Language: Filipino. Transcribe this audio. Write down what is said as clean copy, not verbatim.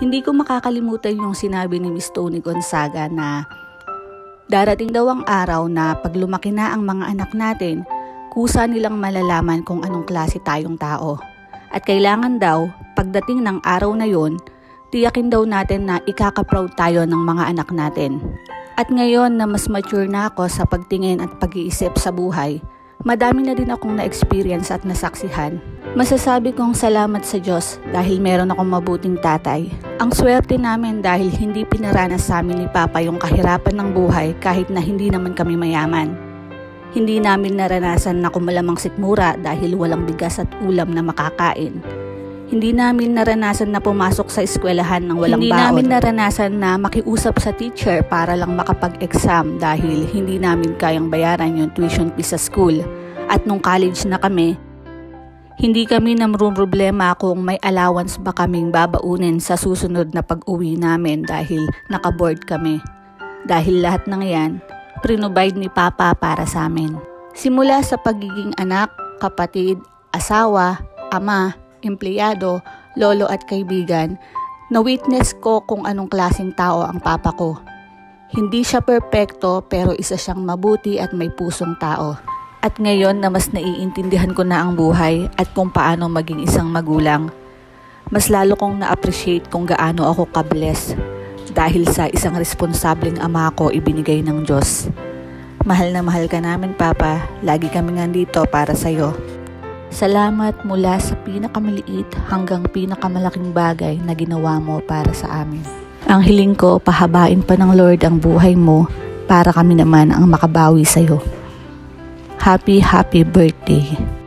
Hindi ko makakalimutan yung sinabi ni Miss Tony Gonzaga na darating daw ang araw na pag lumaki na ang mga anak natin, kusa nilang malalaman kung anong klase tayong tao. At kailangan daw, pagdating ng araw na yon, tiyakin daw natin na ikaka-proud tayo ng mga anak natin. At ngayon na mas mature na ako sa pagtingin at pag-iisip sa buhay, madami na din akong na-experience at nasaksihan. Masasabi kong salamat sa Diyos dahil meron akong mabuting tatay. Ang swerte namin dahil hindi pinaranas sa amin ni Papa yung kahirapan ng buhay kahit na hindi naman kami mayaman. Hindi namin naranasan na kumalamang sikmura dahil walang bigas at ulam na makakain. Hindi namin naranasan na pumasok sa eskwelahan ng walang baon. Hindi namin naranasan na makiusap sa teacher para lang makapag-exam dahil hindi namin kayang bayaran yung tuition fee sa school. At nung college na kami, hindi kami namumroblema kung may allowance ba kaming babaunin sa susunod na pag-uwi namin dahil nakaboard kami. Dahil lahat ng yan, prinobide ni Papa para sa amin. Simula sa pagiging anak, kapatid, asawa, ama, empleyado, lolo at kaibigan, na-witness ko kung anong klaseng tao ang Papa ko. Hindi siya perpekto pero isa siyang mabuti at may pusong tao. At ngayon na mas naiintindihan ko na ang buhay at kung paano maging isang magulang, mas lalo kong na-appreciate kung gaano ako ka-bless dahil sa isang responsableng ama ko ibinigay ng Diyos. Mahal na mahal ka namin, Papa. Lagi kami nandito para sa'yo. Salamat mula sa pinakamaliit hanggang pinakamalaking bagay na ginawa mo para sa amin. Ang hiling ko, pahabain pa ng Lord ang buhay mo para kami naman ang makabawi sa'yo. Happy birthday!